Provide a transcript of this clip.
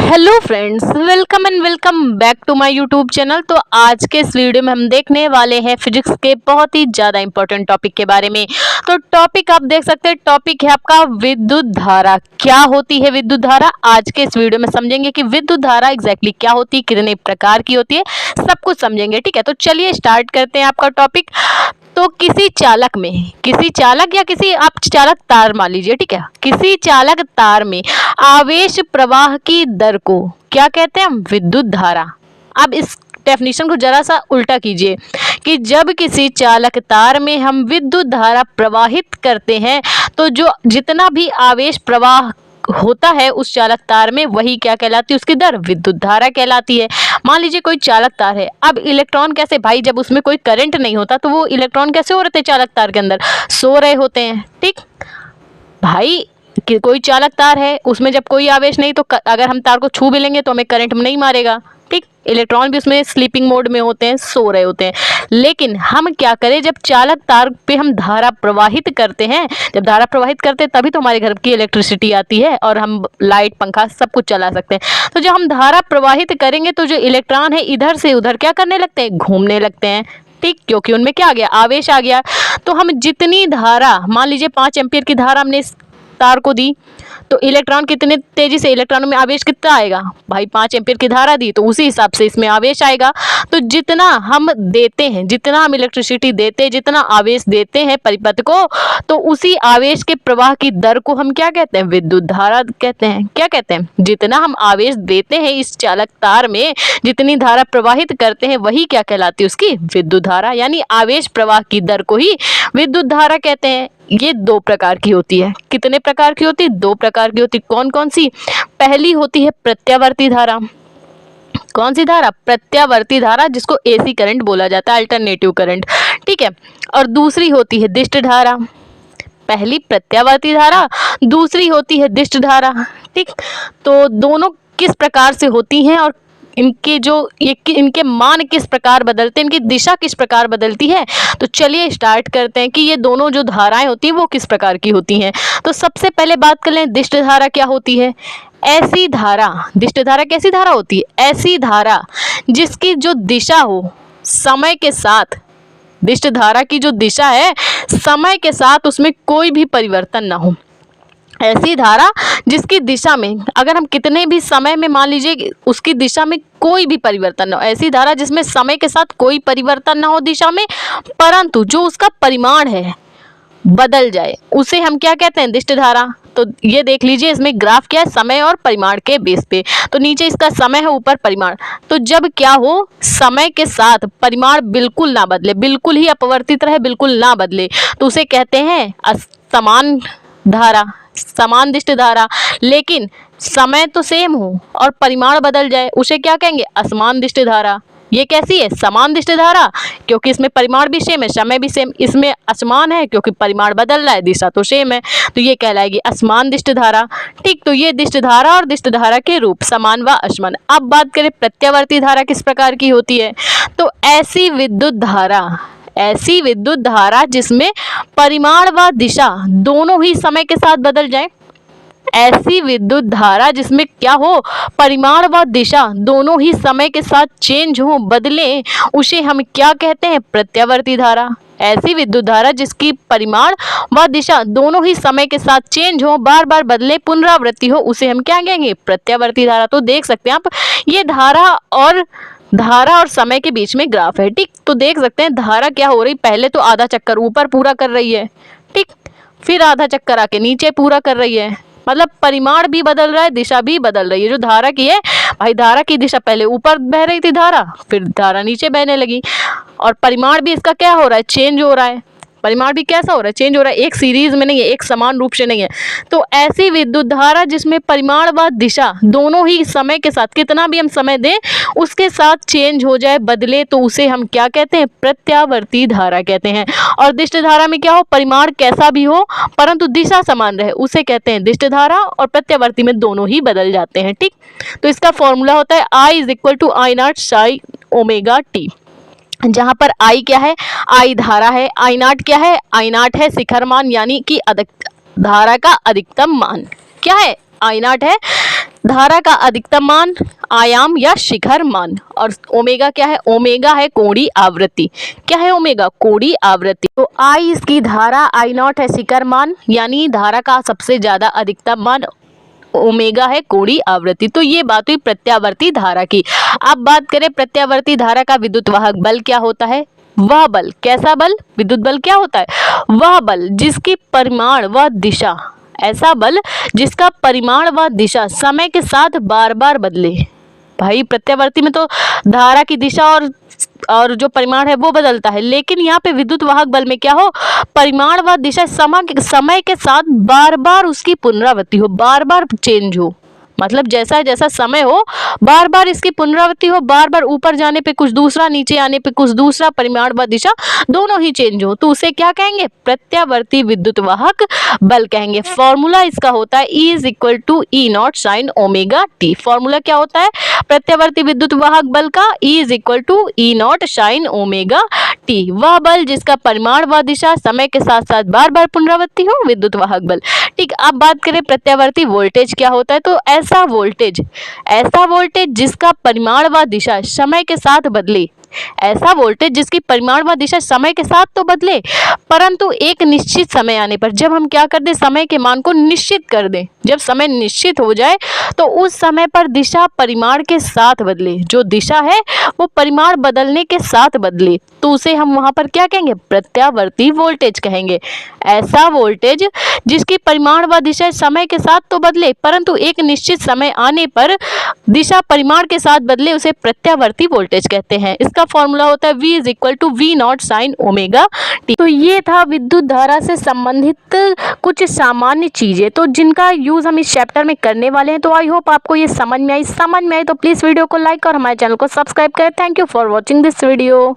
Hello friends, welcome and welcome back to my YouTube channel. तो आज के इस वीडियो में हम देखने वाले हैं फिजिक्स के बहुत ही ज़्यादा इंपॉर्टेंट टॉपिक के बारे में। तो टॉपिक आप देख सकते हैं, टॉपिक है आपका विद्युत धारा। क्या होती है विद्युत धारा? आज के इस वीडियो में समझेंगे कि विद्युत धारा एग्जैक्टली क्या होती है, कितने प्रकार की होती है, सब कुछ समझेंगे। ठीक है, तो चलिए स्टार्ट करते हैं आपका टॉपिक। तो किसी चालक में, किसी चालक या किसी आप चालक तार मान लीजिए, ठीक है, किसी चालक तार में आवेश प्रवाह की दर को क्या कहते हैं? विद्युत धारा। अब इस डेफिनेशन को जरा सा उल्टा कीजिए कि जब किसी चालक तार में हम विद्युत धारा प्रवाहित करते हैं तो जो जितना भी आवेश प्रवाह होता है उस चालक तार में, वही क्या कहलाती है? उसकी दर विद्युत धारा कहलाती है। मान लीजिए कोई चालक तार है, अब इलेक्ट्रॉन कैसे भाई, जब उसमें कोई करंट नहीं होता तो वो इलेक्ट्रॉन कैसे हो रहे थे चालक तार के अंदर? सो रहे होते हैं। ठीक भाई, कि कोई चालक तार है, उसमें जब कोई आवेश नहीं तो अगर हम तार को छू भी लेंगे तो हमें करंट नहीं मारेगा। ठीक, इलेक्ट्रॉन भी उसमें स्लीपिंग मोड में होते हैं, सो रहे होते हैं। लेकिन हम क्या करें, जब चालक तार पे हम धारा प्रवाहित करते हैं, जब धारा प्रवाहित करते हैं तभी तो हमारे घर की इलेक्ट्रिसिटी आती है और हम लाइट पंखा सब कुछ चला सकते हैं। तो जब हम धारा प्रवाहित करेंगे तो जो इलेक्ट्रॉन है इधर से उधर क्या करने लगते हैं? घूमने लगते हैं। ठीक, क्योंकि उनमें क्या आ गया? आवेश आ गया। तो हम जितनी धारा, मान लीजिए 5 एम्पीयर की धारा हमने तार को दी तो इलेक्ट्रॉन कितने तेजी से, इलेक्ट्रॉनों में आवेश कितना आएगा भाई? 5 एम्पीयर की धारा दी तो उसी हिसाब से इसमें आवेश आएगा। तो जितना हम देते हैं, जितना हम इलेक्ट्रिसिटी देते हैं, जितना आवेश देते हैं परिपथ को, तो उसी आवेश के प्रवाह की दर को हम क्या कहते हैं? विद्युत धारा कहते हैं। क्या कहते हैं? जितना हम आवेश देते हैं इस चालक तार में, जितनी धारा प्रवाहित करते हैं, वही क्या कहलाती है? उसकी विद्युत धारा। यानी आवेश प्रवाह की दर को ही विद्युत धारा कहते हैं। ये 2 प्रकार की होती है। कितने प्रकार की होती है? 2 प्रकार की होती है। कौन कौन सी? पहली होती है प्रत्यावर्ती धारा। कौन सी धारा? प्रत्यावर्ती धारा, जिसको एसी करंट बोला जाता है, अल्टरनेटिव करंट। ठीक है, और दूसरी होती है दिष्ट धारा। पहली प्रत्यावर्ती धारा, दूसरी होती है दिष्ट धारा। ठीक, तो दोनों किस प्रकार से होती हैं और इनके जो इनके मान किस प्रकार बदलते हैं, इनकी दिशा किस प्रकार बदलती है? तो चलिए स्टार्ट करते हैं कि ये दोनों जो धाराएं होती हैं वो किस प्रकार की होती हैं। तो सबसे पहले बात कर लें, दिष्ट धारा क्या होती है? ऐसी धारा, दिष्ट धारा कैसी धारा होती है? ऐसी धारा जिसकी जो दिशा हो समय के साथ, दिष्ट धारा की जो दिशा है समय के साथ उसमें कोई भी परिवर्तन ना हो। ऐसी धारा जिसकी दिशा में अगर हम कितने भी समय में, मान लीजिए उसकी दिशा में कोई भी परिवर्तन ना हो, ऐसी धारा जिसमें समय के साथ कोई परिवर्तन ना हो दिशा में, परंतु जो उसका परिमाण है बदल जाए, उसे हम क्या कहते हैं? दिष्ट धारा। तो ये देख लीजिए, इसमें ग्राफ क्या है? समय और परिमाण के बेस पे। तो नीचे इसका समय है, ऊपर परिमाण। तो जब क्या हो, समय के साथ परिमाण बिल्कुल ना बदले, बिल्कुल ही अपवर्तित रहे, बिल्कुल ना बदले, तो उसे कहते हैं समान धारा, समान दिष्ट धारा। लेकिन समय तो सेम हो और परिमाण बदल जाए, उसे क्या कहेंगे? असमान दिष्ट धारा। ये कैसी है? समान दिष्ट धारा, क्योंकि इसमें परिमाण भी सेम है, समय भी सेम। इसमें असमान है क्योंकि परिमाण बदल रहा है, दिशा तो सेम है, तो ये कहलाएगी असमान दिष्ट धारा। ठीक, तो ये दिष्ट धारा और दिष्ट धारा के रूप समान व असमान। अब बात करें प्रत्यावर्ती धारा किस प्रकार की होती है? तो ऐसी विद्युत धारा, ऐसी विद्युत धारा जिसमें परिमाण व दिशा दोनों ही समय के साथ बदल जाए। ऐसी विद्युत धारा जिसमें क्या हो, परिमाण व दिशा दोनों ही समय के साथ चेंज हो, बदले, उसे हम क्या कहते हैं? प्रत्यावर्ती धारा। ऐसी विद्युत धारा जिसकी परिमाण व दिशा दोनों ही समय के साथ चेंज हो, बार बार बदले, पुनरावृत्ति हो, उसे हम क्या कहेंगे? प्रत्यावर्ती धारा। तो देख सकते हैं आप, ये धारा और समय के बीच में ग्राफ है। ठीक, तो देख सकते हैं धारा क्या हो रही, पहले तो आधा चक्कर ऊपर पूरा कर रही है, ठीक, फिर आधा चक्कर आके नीचे पूरा कर रही है। मतलब परिमाण भी बदल रहा है, दिशा भी बदल रही है। जो धारा की है भाई, धारा की दिशा पहले ऊपर बह रही थी धारा, फिर धारा नीचे बहने लगी, और परिमाण भी इसका क्या हो रहा है? चेंज हो रहा है। परिमाण भी कैसा हो रहा है? चेंज हो रहा है, एक सीरीज में नहीं है, एक समान रूप से नहीं है। तो ऐसी विद्युत धारा जिसमें परिमाण व दिशा दोनों ही समय के साथ, कितना भी हम समय दें उसके साथ चेंज हो जाए, बदले, तो उसे हम क्या कहते हैं? प्रत्यावर्ती धारा कहते हैं। और दिष्ट धारा में क्या हो, परिमाण कैसा भी हो परंतु दिशा समान रहे, उसे कहते हैं दिष्ट धारा। और प्रत्यावर्ती में दोनों ही बदल जाते हैं। ठीक, तो इसका फॉर्मूला होता है I = I0 sin omega T, जहां पर I क्या है? I धारा है, I0 क्या है? I0 है शिखर मान, यानी कि धारा का अधिकतम मान। क्या है? I0 है धारा का अधिकतम मान, आयाम या शिखर मान। और ओमेगा क्या है? ओमेगा है कोणीय आवृत्ति। क्या है ओमेगा? कोणीय आवृत्ति। तो आई इसकी धारा, आई नॉट है शिखर मान, यानी धारा का सबसे ज्यादा अधिकतम मान, ओमेगा है कोणीय आवृत्ति। तो ये बात हुई प्रत्यावर्ती धारा की। अब बात करें प्रत्यावर्ती धारा का विद्युत वाहक बल क्या होता है? वह बल, कैसा बल? विद्युत बल क्या होता है? वह बल जिसकी परिमाण व दिशा, ऐसा बल जिसका परिमाण व दिशा समय के साथ बार बार बदले। भाई प्रत्यावर्ती में तो धारा की दिशा और जो परिमाण है वो बदलता है, लेकिन यहाँ पे विद्युत वाहक बल में क्या हो? परिमाण व दिशा समय के साथ बार बार उसकी पुनरावृत्ति हो, बार बार चेंज हो। मतलब जैसा जैसा समय हो, बार बार इसकी पुनरावृत्ति हो, बार बार ऊपर जाने पे कुछ दूसरा, नीचे आने पे कुछ दूसरा, परिमाण व दिशा दोनों ही चेंज हो, तो उसे क्या कहेंगे? प्रत्यावर्ती विद्युत वाहक बल कहेंगे। फॉर्मूला इसका होता है E is equal to E naught sine omega T. Formula क्या होता है प्रत्यावर्ती विद्युत वाहक बल का? E is equal to E naught sine omega T. वह बल जिसका परिमाण व दिशा समय के साथ साथ बार बार पुनरावृत्ति हो, विद्युत वाहक बल। ठीक, अब बात करें प्रत्यावर्ती वोल्टेज क्या होता है? तो ऐसा वोल्टेज जिसका परिमाण व दिशा समय के साथ बदले, ऐसा वोल्टेज जिसकी परिमाण व दिशा समय के साथ तो बदले, परंतु एक निश्चित समय आने पर, जब हम क्या कर दें? समय के मान को निश्चित कर दें। जब समय निश्चित हो जाए तो उस समय पर दिशा परिमाण के साथ बदले, जो दिशा है वो परिमाण बदलने के साथ बदले, तो उसे हम वहां पर क्या कहेंगे? प्रत्यावर्ती वोल्टेज कहेंगे। ऐसा वोल्टेज जिसकी परिमाण व दिशा समय के साथ तो बदले, परंतु एक निश्चित समय आने पर दिशा परिमाण के साथ बदले, उसे प्रत्यावर्ती वोल्टेज कहते हैं। इसका फॉर्मूला होता है V is equal to V naught sine omega T. तो ये था विद्युत धारा से संबंधित कुछ सामान्य चीजें, तो जिनका यूज हम इस चैप्टर में करने वाले हैं। तो आई होप आपको ये समझ में आई तो प्लीज वीडियो को लाइक और हमारे चैनल को सब्सक्राइब करें। Thank you for watching this video.